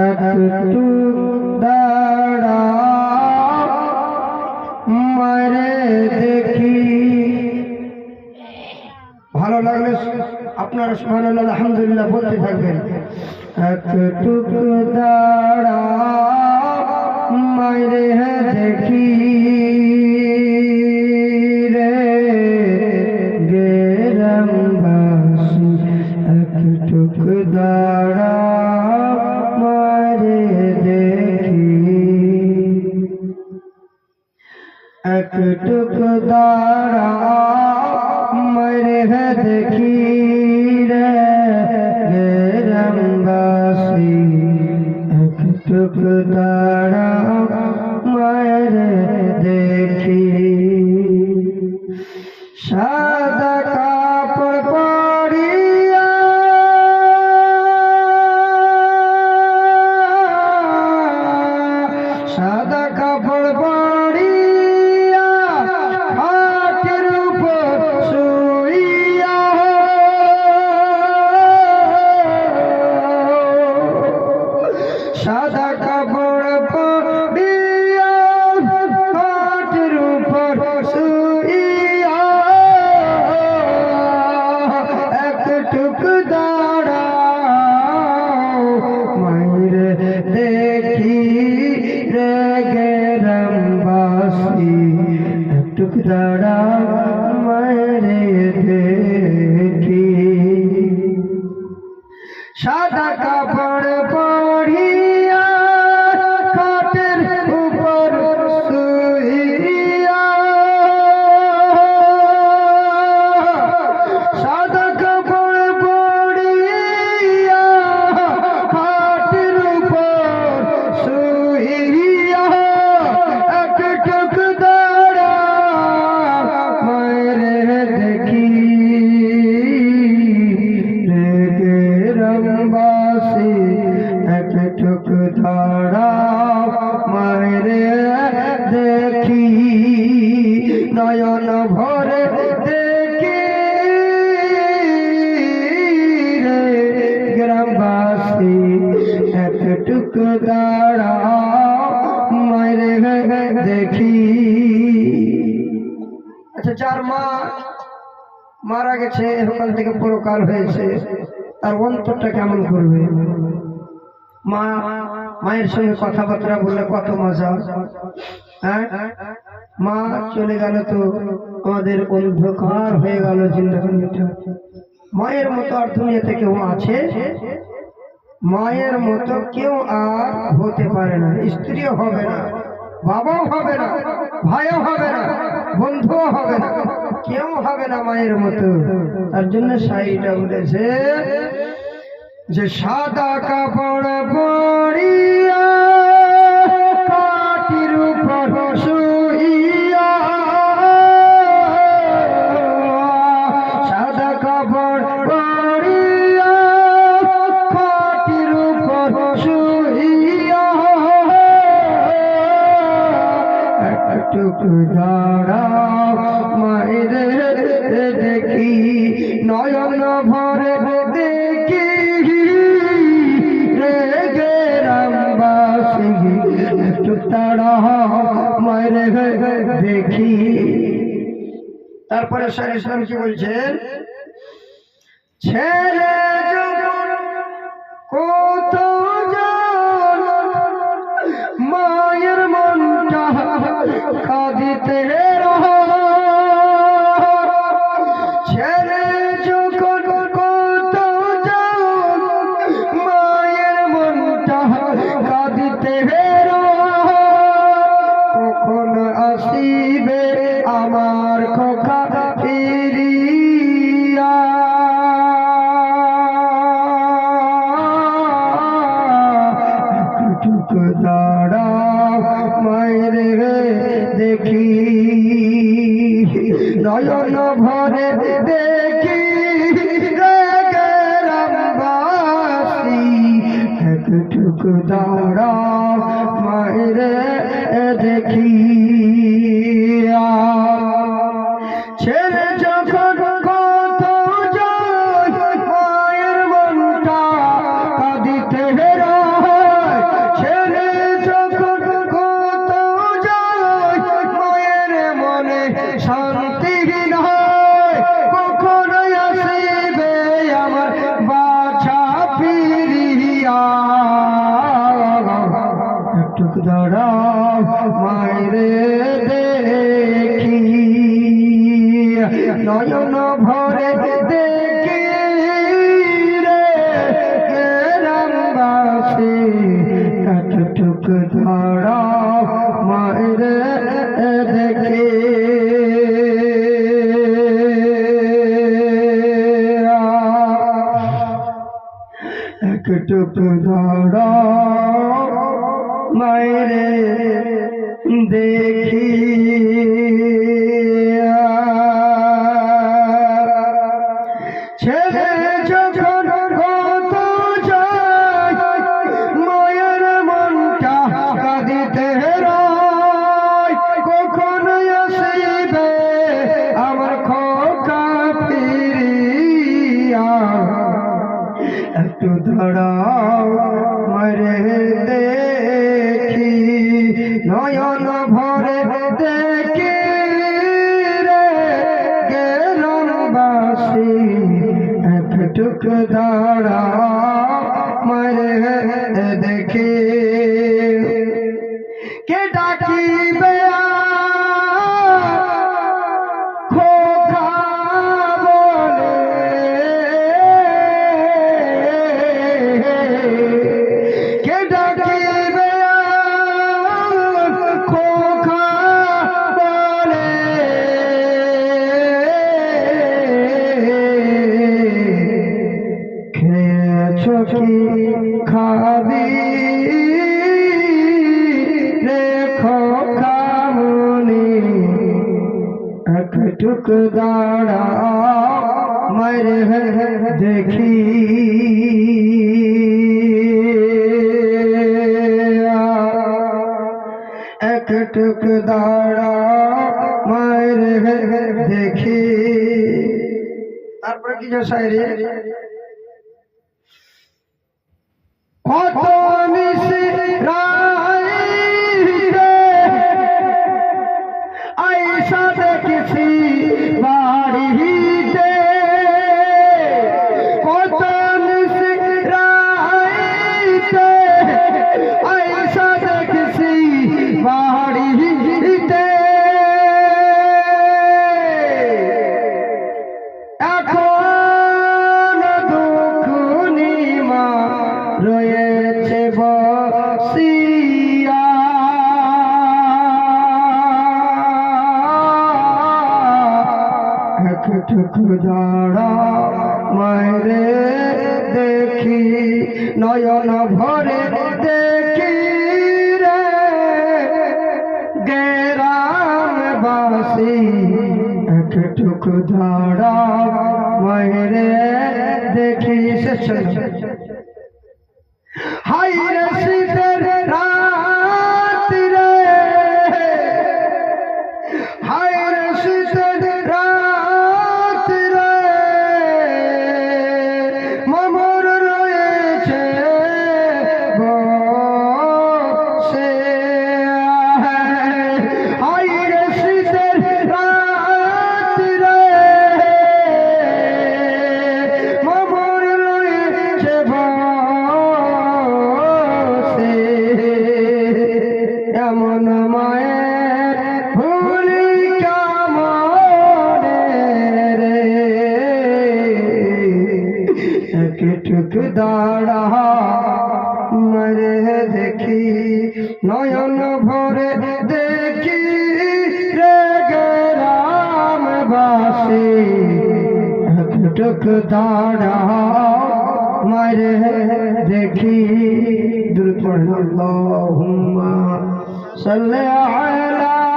একটু দাঁড়া মারে দেখি। ভালো লাগলে আপনারা সুবহানাল্লাহ আলহামদুলিল্লাহ বলতে থাকবেন। একটু দাঁড়া মারে দেখি রে গ্রামবাসী, একটু দাঁড়া মারে দেখি, একটু দাঁড়া মারে দেখি রে গ্রামবাসী, একটু দাঁড়া মারে দেখি। সাদা কাপড় পরিয়া সাদা কাপড় পরিয়া খাটের উপর শুইয়া, সাদা কাপড় পরিয়া খাটের উপর শুইয়া, একটু দাঁড়াও মাইরে দেখি রে গ্রামবাসী, একটু দাঁড়াও মাইরে দেখি। সাদা কাপড় পরিয়া খাটের উপর শুইয়া, সাদা কাপড় পরিয়া খাটের উপর শুইয়া, একটু দাঁড়া মারে দেখি রে গ্রামবাসী, একটু দাঁড়া মারে দেখি, নয়ন ভরে দেখি রে গ্রামবাসী, একটু দাঁড়া মারে দেখি। আচ্ছা, যার মা মারা গেছে, সকাল থেকে পরকাল হয়েছে, তার অন্তরটা কেমন করবে? মায়ের সঙ্গে কথাবার্তা বললে কত মজা। হ্যাঁ, মা চলে গেল তো আমাদের অন্ধকার হয়ে গেল জিন্দেগিটা। মায়ের মতো আর দুনিয়াতে কেউ আছে? মায়ের মতো কেউ আর হতে পারে না। স্ত্রীও হবে না, বাবাও হবে না, ভাইও হবে না, বন্ধুও হবে না, কেউ হবে না মায়ের মতো। তার জন্য শায়রিটা বলেছে যে সাদা কাপড় পরিয়া খাটের উপর শুইয়া, সাদা কাপড় পরিয়া খাটের উপর শুইয়া, একটু দাঁড়া মায়েরে দেখি, নয়ন ভরে দেখি রে গ্রামবাসী, একটু দাঁড়া মায়েরে দেখি। তারপরে শাহ ইসলাম কি বলছেন? ছেলে যখন কত জন মায়ের মনটা কাঁদিতে রহ, ছেলে যখন কত জন মায়ের মনটা কাঁদিতে রহ, কখন আসিবে আমার খোকা ফিরিয়া, একটু দাঁড়া মায়েরে দেখি, নয়ন ভরে দেখি দেখি রে গ্রামবাসী একটুক দাঁড়াও মায়ের দেখি একটুক দাঁড়াও মায়ের দেখি ছেলে যখন কত যায় মায়ের মনটা কাঁদিতে রয় কখন আসিবে আমার খোকা ফিরিয়া একটু দাঁড়াও মারে দেখি নয়ন ভরে দেখি রে গ্রামবাসী একটুক দাঁড়াও মারে দেখি কে ডাকিবে খোকা বলে কে ডাকিবে খোকা বলে খেয়েছো কি খাবি রে খোকা মনি একটুক দাঁড়াও মারে দেখি একটুক দাঁড়াও মারে দেখি তারপরে কি শায়রি কত মিশরাইতে আইসা দেখছি বাড়িতে কত মিশরাইতে আইসা দেখছি বাড়িতে এখন দুঃখনি মা রয়েছে বসিয়া একটুক দাঁড়াও মায়েরে দেখি নয়ন ভরে দেখি রে গ্রামবাসী একটুক দাঁড়াও মায়েরে দেখি শেষ হাই রে শীতের রাত রে হাই রে শীতের রাত রে মমর রয়েছে বসে হাই রে শীতের রাত রে মমর রয়েছে এমন মায়ের ভুলি কামনে রে একটুক দাঁড়া মারে দেখি নয়ন ভরে দেখি রে গ্রামবাসী একটুক দাঁড়া মারে দেখি দুরূদ পড়েন আল্লাহুম্মা সাল্লি আলা